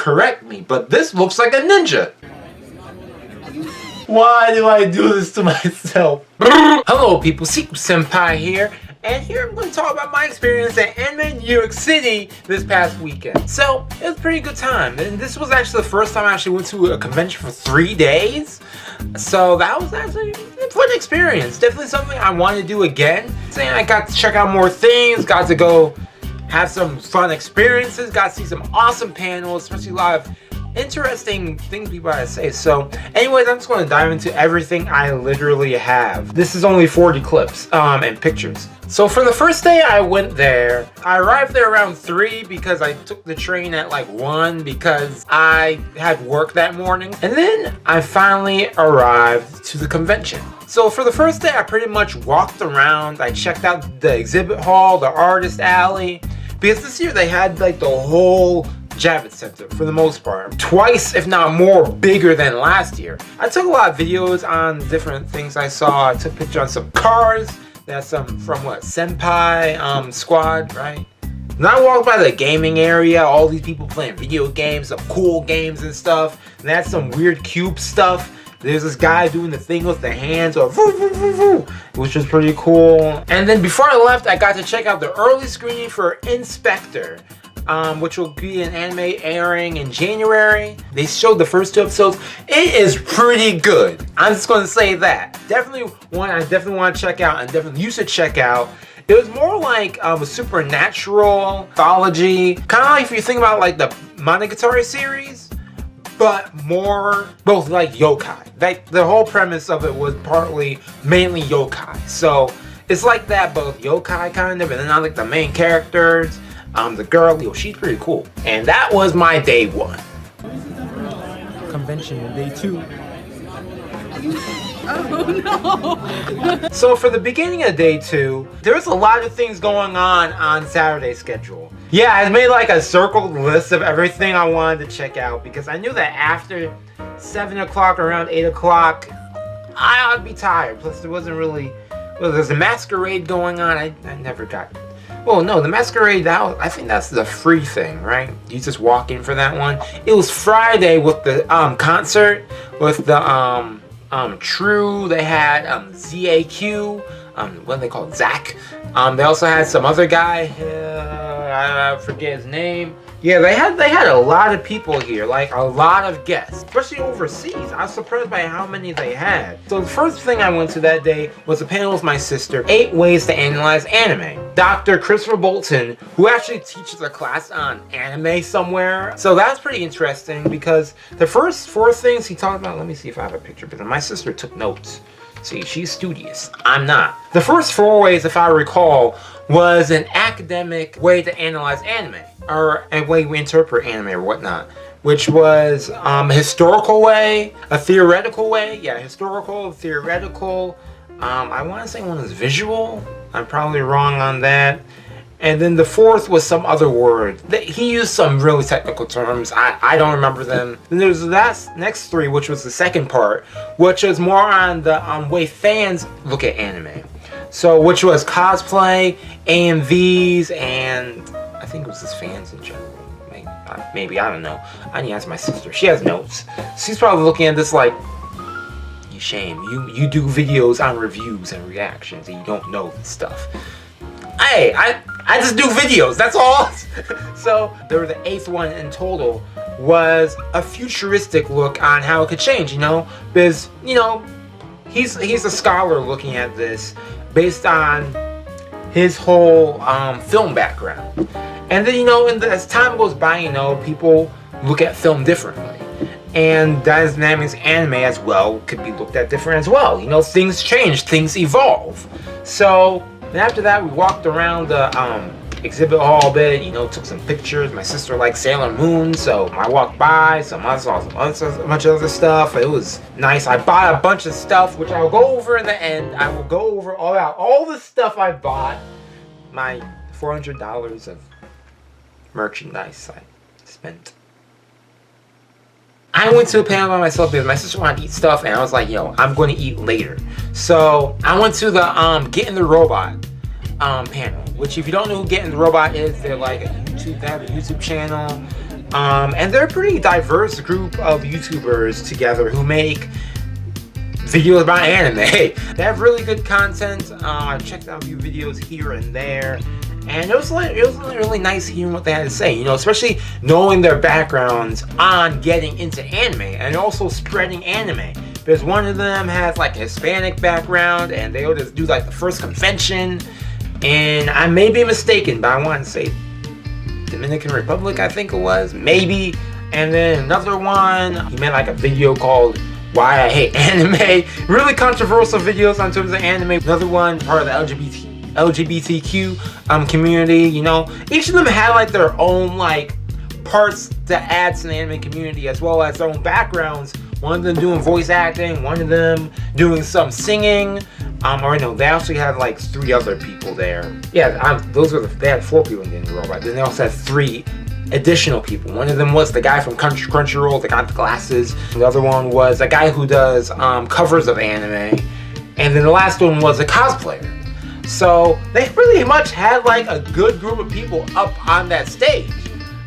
correct me, but this looks like a ninja. Why do I do this to myself? Hello people, Seku-Senpai here, and here I'm going to talk about my experience at Anime NYC this past weekend. So, it was a pretty good time, and this was actually the first time I actually went to a convention for 3 days. So that was actually a fun experience. Definitely something I want to do again. Saying I got to check out more things, got to go have some fun experiences, got to see some awesome panels, especially a lot of interesting things people had to say. So anyways, I'm just going to dive into everything I literally have. This is only 40 clips and pictures. So for the first day I went there, I arrived there around 3 because I took the train at like 1 because I had work that morning. And then I finally arrived to the convention. So for the first day I pretty much walked around. I checked out the exhibit hall, the artist alley, because this year they had like the whole Javits Center for the most part. Twice, if not more, bigger than last year. I took a lot of videos on different things I saw. I took pictures on some cars. That's some from what? Senpai squad, right? And I walked by the gaming area, all these people playing video games, some cool games and stuff. And they had some weird cube stuff. There's this guy doing the thing with the hands, or voo, voo, voo, voo, which was pretty cool. And then before I left, I got to check out the early screening for Inspector, which will be an anime airing in January. They showed the first 2 episodes. It is pretty good. I'm just going to say that. Definitely one I definitely want to check out, and definitely you should check out. It was more like a supernatural mythology, kind of like if you think about like the Monogatari series, but more both like yokai. Like the whole premise of it was mainly yokai. So it's like that, both yokai kind of, and then not like the main characters. The girl, yo, she's pretty cool. And that was my day 1. Convention day 2. Oh no! So for the beginning of day 2, there was a lot of things going on Saturday's schedule. Yeah, I made like a circled list of everything I wanted to check out because I knew that after 7 o'clock, around 8 o'clock, I'd be tired. Plus there wasn't really, well, there's a masquerade going on. I never got. Well, no, the masquerade, I think that's the free thing, right? You just walk in for that one. It was Friday with the concert with the True. They had ZAQ, what do they call it? Zach. They also had some other guy, I forget his name. Yeah, they had a lot of people here, like a lot of guests, especially overseas. I was surprised by how many they had. So the first thing I went to that day was a panel with my sister, 8 Ways to Analyze Anime. Dr. Christopher Bolton, who actually teaches a class on anime somewhere. So that's pretty interesting because the first 4 things he talked about, let me see if I have a picture, because my sister took notes. See, she's studious. I'm not. The first 4 ways, if I recall, was an academic way to analyze anime, or a way we interpret anime or whatnot, which was a historical way, a theoretical way. Yeah, historical, theoretical. I want to say one is visual. I'm probably wrong on that. And then the 4th was some other word. He used some really technical terms. I don't remember them. Then there's the next 3, which was the second part, which was more on the way fans look at anime. So, which was cosplay, AMVs, and I think it was just fans in general. Maybe, I don't know. I need to ask my sister. She has notes. She's probably looking at this like, you shame. You do videos on reviews and reactions and you don't know this stuff. Hey, I just do videos, that's all. So there was the 8th one in total, was a futuristic look on how it could change, you know, because, you know, he's a scholar looking at this based on his whole film background. And then, you know, as time goes by, you know, people look at film differently. And that means anime as well could be looked at different as well. You know, things change, things evolve. So and after that, we walked around the exhibit hall a bit, you know, took some pictures. My sister liked Sailor Moon, so I walked by, I saw a bunch of other stuff. It was nice. I bought a bunch of stuff, which I'll go over in the end. I will go over all the stuff I bought. My $400 of merchandise I spent. I went to a panel by myself because my sister wanted to eat stuff, and I was like, yo, I'm going to eat later. So I went to the Get in the Robot panel, which if you don't know who Get in the Robot is, they're like they have a YouTube channel. And they're a pretty diverse group of YouTubers together who make videos about anime. They have really good content. I've checked out a few videos here and there, and it was really nice hearing what they had to say, you know, especially knowing their backgrounds on getting into anime and also spreading anime. Because one of them has like a Hispanic background, and they would just do like the first convention, and I may be mistaken, but I want to say Dominican Republic, I think it was, maybe. And then another one, he made like a video called Why I Hate Anime. Really controversial videos on terms of anime. Another one, part of the LGBTQ community, you know. Each of them had like their own like parts to add to the anime community, as well as their own backgrounds. One of them doing voice acting, one of them doing some singing. Or no, they actually had like 3 other people there. Yeah, they had 4 people in the indie robot. Then they also had 3 additional people. One of them was the guy from Crunchyroll that got the glasses. The other one was a guy who does covers of anime. And then the last one was a cosplayer. So they pretty much had like a good group of people up on that stage.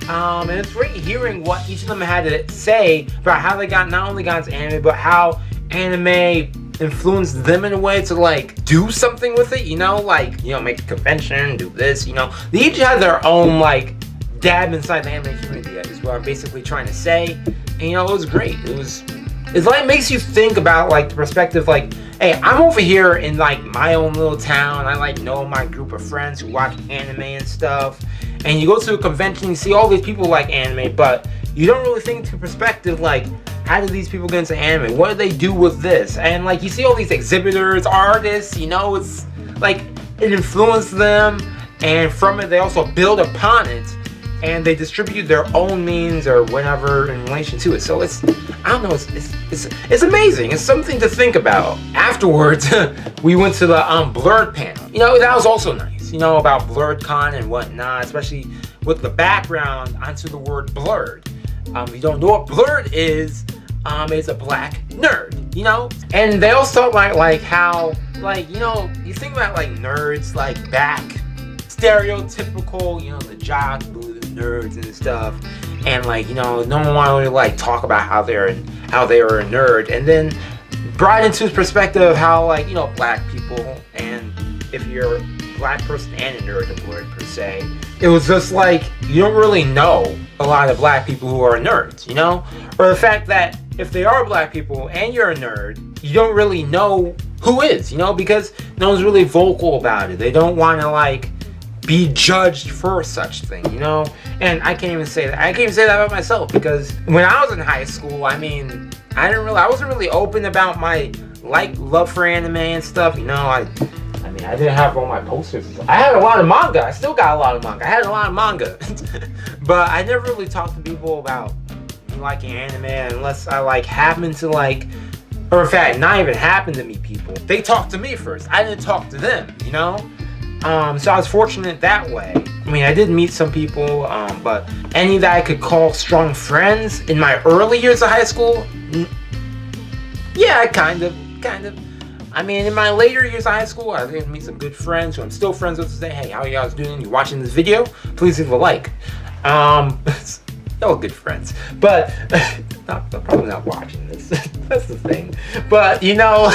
And it's great hearing what each of them had to say about how they not only got into anime, but how anime influenced them in a way to like do something with it, you know, like, you know, make a convention, do this, you know. They each had their own like dab inside the anime community, is what I'm basically trying to say. And you know, it was great. It's like, makes you think about like the perspective, like, hey, I'm over here in like my own little town. I like know my group of friends who watch anime and stuff. And you go to a convention, you see all these people like anime, but you don't really think to perspective like, how do these people get into anime? What do they do with this? And like, you see all these exhibitors, artists, you know, it's like it influenced them, and from it they also build upon it, and they distribute their own means or whatever in relation to it. So it's, I don't know, it's amazing. It's something to think about. Afterwards, we went to the Blurred panel. You know, that was also nice. You know, about Blurred Con and whatnot, especially with the background onto the word blurred. If you don't know what blurred is a black nerd, you know? And they also talk about like how, like, you know, you think about like nerds, like back, stereotypical, you know, the jocks, the nerds and stuff. And like, you know, no one wanted to like talk about how they were a nerd, and then brought into perspective how, like, you know, black people, and if you're a black person and a nerd, a blurred per se, it was just like, you don't really know a lot of black people who are nerds, you know? Or the fact that if they are black people and you're a nerd, you don't really know who is, you know? Because no one's really vocal about it. They don't want to like be judged for such thing, you know? And I can't even say that. I can't even say that about myself, because when I was in high school, I mean, I wasn't really open about my love for anime and stuff, you know? I didn't have all my posters. I had a lot of manga. I still got a lot of manga. I had a lot of manga. But I never really talked to people about liking anime unless I like happened to like, or in fact, not even happened to meet people. They talked to me first. I didn't talk to them, you know? So I was fortunate that way. I mean, I did meet some people, but any that I could call strong friends in my early years of high school, yeah, kind of. I mean, in my later years of high school, I did meet some good friends who I'm still friends with today. Hey, how are you guys doing? You watching this video? Please leave a like. They're all good friends, but they're probably not watching this. That's the thing. But you know,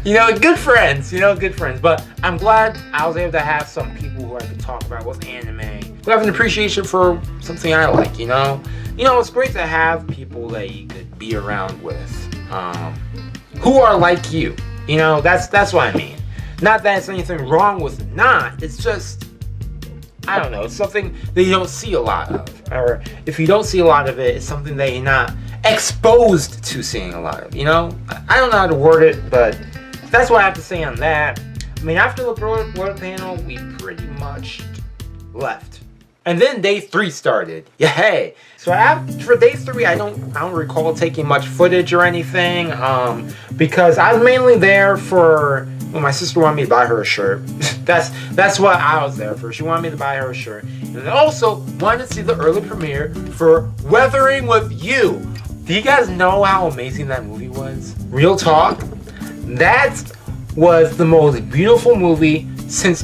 good friends. But I'm glad I was able to have some people who I could talk about with anime, who have an appreciation for something I like. You know, it's great to have people that you could be around with, who are like you. You know, that's what I mean. Not that it's anything wrong with it. It's just, I don't know, it's something that you don't see a lot of. Or if you don't see a lot of it, it's something that you're not exposed to seeing a lot of, you know? I don't know how to word it, but that's what I have to say on that. I mean, after the Blurred panel, we pretty much left. And then day 3 started. Yay! So for day 3, I don't recall taking much footage or anything, because I was mainly there for, well, my sister wanted me to buy her a shirt. that's what I was there for. She wanted me to buy her a shirt, and then also wanted to see the early premiere for Weathering with You. Do you guys know how amazing that movie was? Real talk, that was the most beautiful movie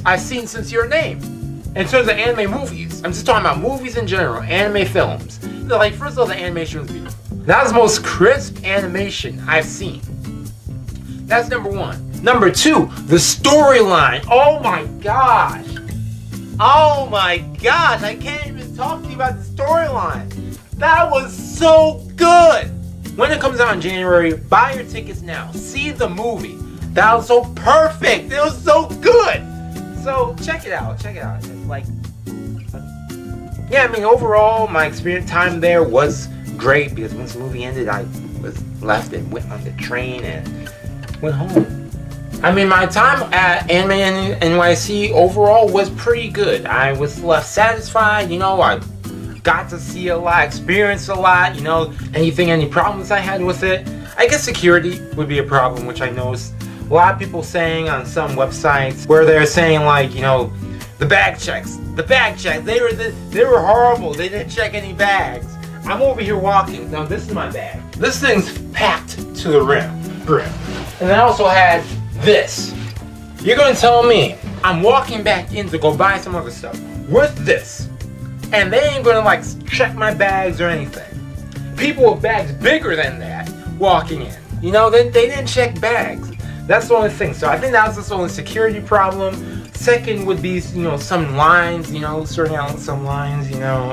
I've seen since Your Name. In terms of anime movies, I'm just talking about movies in general, anime films. like, first of all, the animation was beautiful. That was the most crisp animation I've seen. That's number one. Number two, the storyline. Oh my gosh. Oh my gosh, I can't even talk to you about the storyline. That was so good. When it comes out in January, buy your tickets now. See the movie. That was so perfect. It was so good. So check it out. Check it out. Like, yeah, I mean, overall, my experience time there was great because once the movie ended, I was left and went on the train and went home. I mean, my time at Anime NYC overall was pretty good. I was left satisfied, you know, I got to see a lot, experience a lot, you know, any problems I had with it. I guess security would be a problem, which I noticed a lot of people saying on some websites where they're saying, like, you know, the bag checks, they were horrible, they didn't check any bags. I'm over here walking, now this is my bag. This thing's packed to the rim. And I also had this. You're gonna tell me I'm walking back in to go buy some other stuff with this, and they ain't gonna like check my bags or anything. People with bags bigger than that walking in, you know, they didn't check bags. That's the only thing. So I think that was just the only security problem. Second would be, you know, some lines, you know, sorting out some lines, you know,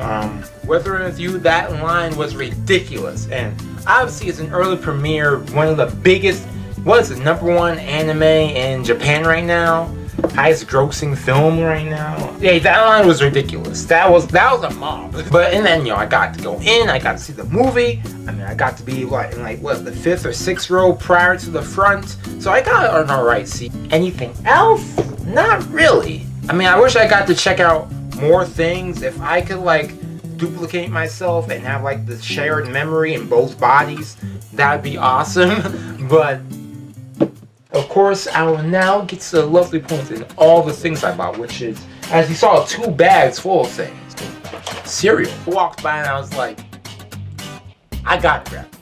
whether with you, that line was ridiculous. And obviously it's an early premiere, one of the biggest, what is it, #1 anime in Japan right now, highest grossing film right now. Yeah, that line was ridiculous. That was a mob. But and then, you know, I got to go in, I got to see the movie. I mean, I got to be like in like what, the 5th or 6th row prior to the front. So I got an alright seat. Anything else? Not really. I mean, I wish I got to check out more things. If I could like duplicate myself and have like the shared memory in both bodies, that'd be awesome. But of course, I will now get to the lovely point in all the things I bought, which is, as you saw, 2 bags full of things. Cereal. I walked by and I was like, I gotta grab it.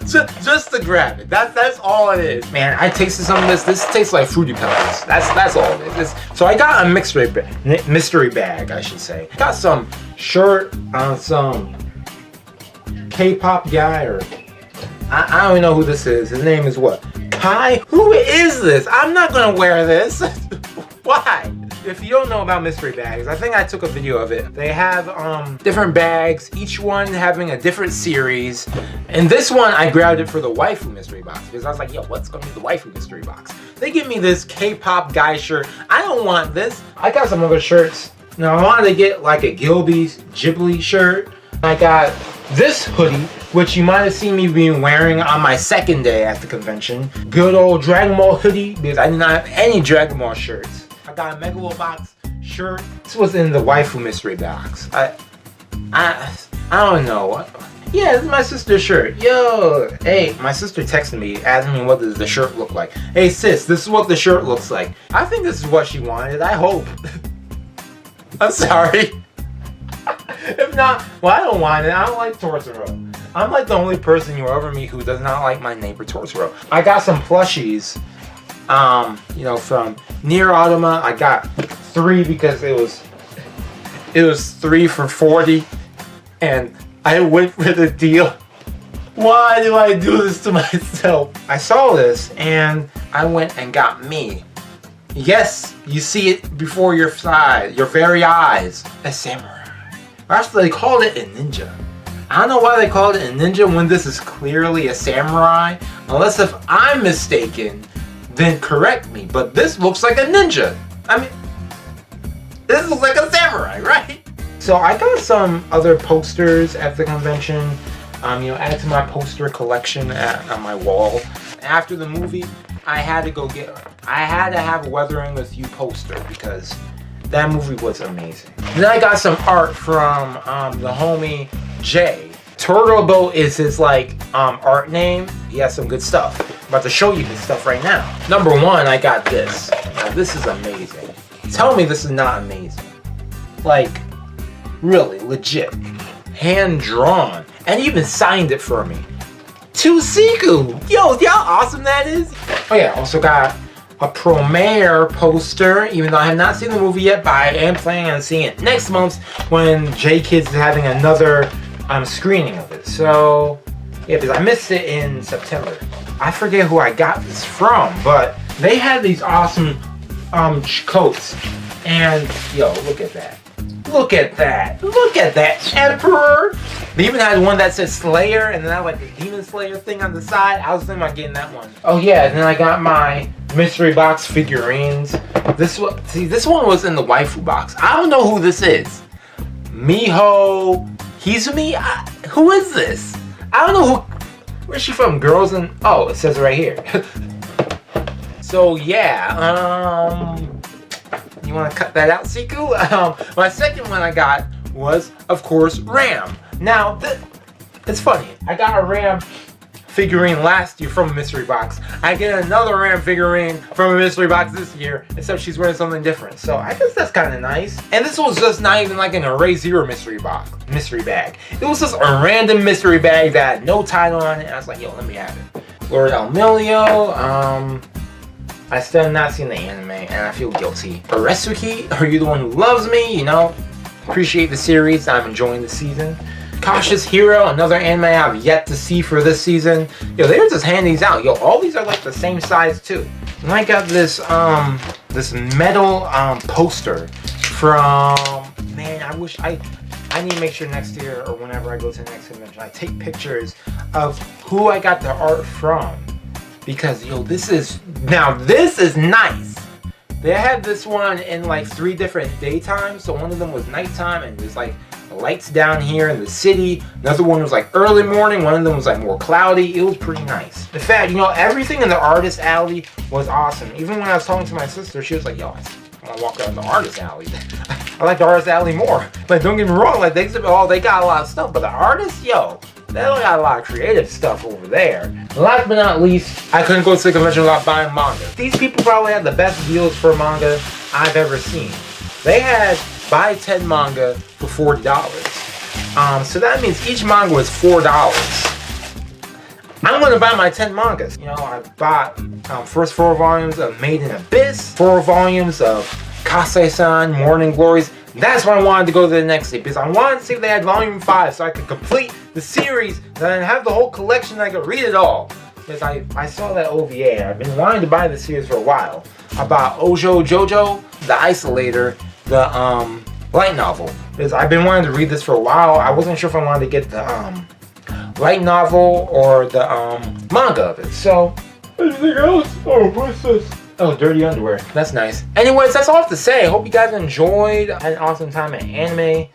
just to grab it. That's all it is. Man, I tasted some of this. This tastes like Fruity Pebbles. That's all it is. So I got a mystery bag, I should say. Got some shirt on some K-pop guy, or I don't even know who this is. His name is what? Hi? Who is this? I'm not gonna wear this. Why? If you don't know about mystery bags, I think I took a video of it. They have different bags, each one having a different series. And this one, I grabbed it for the waifu mystery box because I was like, yo, what's gonna be the waifu mystery box? They give me this K-pop guy shirt. I don't want this. I got some other shirts. Now I wanted to get like a Ghibli shirt. I got this hoodie, which you might have seen me being wearing on my second day at the convention. Good old Dragon Ball hoodie, because I did not have any Dragon Ball shirts. I got a Megalobox shirt. This was in the waifu mystery box. I don't know. Yeah, this is my sister's shirt. Yo, hey, my sister texted me, asking me what does the shirt look like. Hey sis, this is what the shirt looks like. I think this is what she wanted, I hope. I'm sorry. If not, well, I don't want it. I don't like Tortoro. I'm like the only person you ever meet who does not like my neighbor Tortoro. I got some plushies, you know, from Nier Automata. I got 3 because it was 3 for $40, and I went for the deal. Why do I do this to myself? I saw this and I went and got me. Yes, you see it before your very eyes. A samurai. Actually, they called it a ninja. I don't know why they called it a ninja when this is clearly a samurai. Unless if I'm mistaken, then correct me. But this looks like a ninja. I mean, this looks like a samurai, right? So I got some other posters at the convention. You know, add to my poster collection on my wall. After the movie, I had to have a Weathering With You poster because that movie was amazing. Then I got some art from the homie Jay. Turtle is his like art name. He has some good stuff. I'm about to show you his stuff right now. Number 1, I got this. Now this is amazing. Tell me this is not amazing. Like, really, legit. Hand drawn. And he even signed it for me. To Seku! Yo, see how awesome that is? Oh yeah, also got a Promare poster, even though I have not seen the movie yet, but I am planning on seeing it next month when J-Kids is having another screening of it. So yeah, because I missed it in September. I forget who I got this from, but they had these awesome coats. And yo, look at that. Look at that. Look at that, Emperor. They even had one that said Slayer, and then I like the Demon Slayer thing on the side. I was thinking about getting that one. Oh yeah, and then I got my mystery box figurines. This one, see, this one was in the waifu box. I don't know who this is. Miho Hizumi? Who is this? I don't know who. Where's she from? Girls and oh, it says right here. So yeah, you want to cut that out, Seku? My second one I got was, of course, Ram. Now, it's funny. I got a Ram figurine last year from a mystery box. I get another Ram figurine from a mystery box this year, except she's wearing something different. So I guess that's kind of nice. And this was just not even like an Array Zero mystery bag. It was just a random mystery bag that had no title on it. And I was like, yo, let me have it. Lord Elmilio, I still have not seen the anime, and I feel guilty. Aresuki, are you the one who loves me? You know, appreciate the series. I'm enjoying the season. Cautious Hero, another anime I've yet to see for this season. Yo, they're just handing these out. Yo, all these are like the same size too. And I got this this metal poster from, man, I wish I need to make sure next year or whenever I go to the next convention, I take pictures of who I got the art from. Because yo, this is nice. They had this one in like 3 different daytimes. So one of them was nighttime and there's like lights down here in the city. Another one was like early morning. One of them was like more cloudy. It was pretty nice. In fact, you know, everything in the artist alley was awesome. Even when I was talking to my sister, she was like, yo, I want to walk around the artist alley. I like the artist alley more. Like, don't get me wrong, like they got a lot of stuff, but the artists, yo, they got a lot of creative stuff over there. Last but not least, I couldn't go to the convention without buying manga. These people probably had the best deals for manga I've ever seen. They had buy 10 manga for $40. So that means each manga was $4. I'm gonna buy my 10 mangas. You know, I bought first 4 volumes of Made in Abyss, 4 volumes of Kasei-san, Morning Glories. That's why I wanted to go to the next day, because I wanted to see if they had volume 5 so I could complete the series and then have the whole collection and I could read it all. Because I saw that OVA. I've been wanting to buy the series for a while. I bought Ojo Jojo, the Isolator, the light novel. Because I've been wanting to read this for a while. I wasn't sure if I wanted to get the light novel or the manga of it. So, anything else? Oh, what's this? Oh, dirty underwear. That's nice. Anyways, that's all I have to say. I hope you guys enjoyed. I had an awesome time at Anime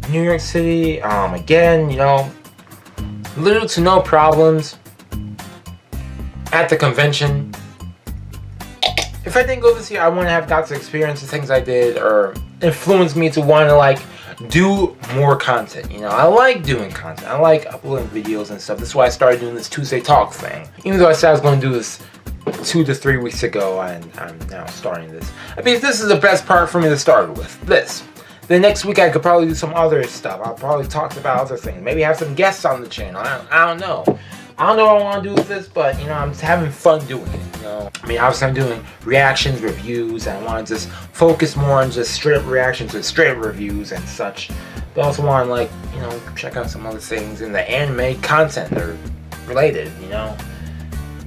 New York City. Again, you know, little to no problems at the convention. If I didn't go this year, I wouldn't have got to experience the things I did or influence me to want to like do more content. You know, I like doing content. I like uploading videos and stuff. That's why I started doing this Tuesday Talk thing. Even though I said I was going to do this 2 to 3 weeks ago, and I'm now starting this. I mean, this is the best part for me to start with. This. Then next week I could probably do some other stuff. I'll probably talk about other things. Maybe have some guests on the channel. I don't know. I don't know what I want to do with this, but you know, I'm just having fun doing it. You know, I mean, obviously I'm doing reactions, reviews, and I want to just focus more on just straight reactions and straight reviews and such. But I also want to, like, you know, check out some other things in the anime content that are related. You know,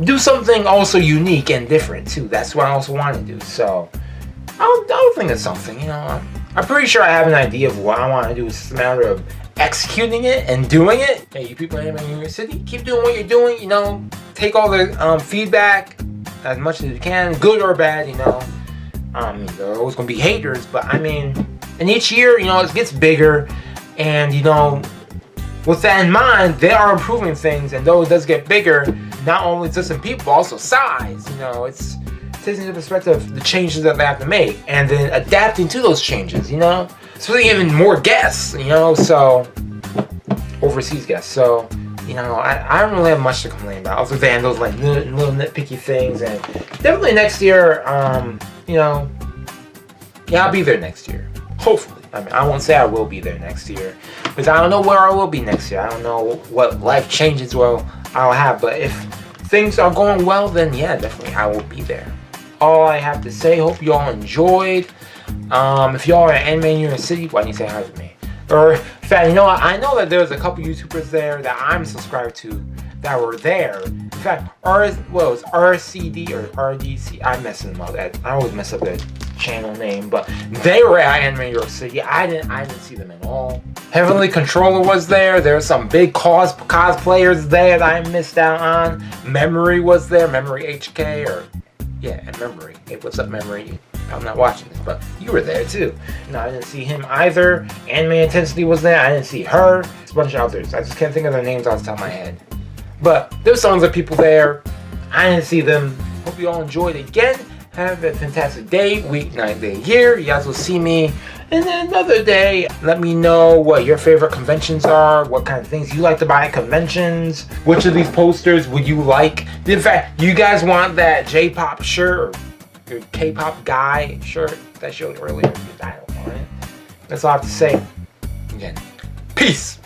do something also unique and different too. That's what I also want to do. So I'll think of something. You know, I'm pretty sure I have an idea of what I want to do. It's just a matter of executing it and doing it. Hey, you people in New York City, keep doing what you're doing. You know, take all the feedback as much as you can, good or bad. You know, there are always gonna be haters, but I mean, and each year, you know, it gets bigger, and you know, with that in mind, they are improving things, and though it does get bigger, not only just in people, but also size. You know, it's taking into perspective the changes that they have to make, and then adapting to those changes. You know, especially even more guests. You know, so overseas guests. So you know, I don't really have much to complain about, other than those like little nitpicky things. And definitely next year, you know, yeah, I'll be there next year. Hopefully. I mean, I won't say I will be there next year, because I don't know where I will be next year. I don't know what life changes I'll have. But if things are going well, then yeah, definitely I will be there. All I have to say, hope you all enjoyed. If y'all are at Anime New York City, why don't you say hi to me? Or In fact, you know what? I know that there's a couple YouTubers there that I'm subscribed to that were there. In fact, it was RCD or RDC. I'm messing them up. I always mess up their channel name, but they were at Anime New York City. I didn't see them at all. Heavenly Controller was there. There were some big cosplayers there that I missed out on. Memory was there. Memory HK or yeah, and Memory. Hey, what's up, Memory? I'm not watching this, but you were there too. No, I didn't see him either. Anime Intensity was there. I didn't see her. There's a bunch of others. I just can't think of their names off the top of my head. But there's some other people there. I didn't see them. Hope you all enjoyed again. Have a fantastic day, week, night, day, year. You guys will see me in another day. Let me know what your favorite conventions are, what kind of things you like to buy at conventions. Which of these posters would you like? In fact, you guys want that J-pop shirt or K-pop guy shirt that I showed earlier? I don't want it. That's all I have to say. Again, peace.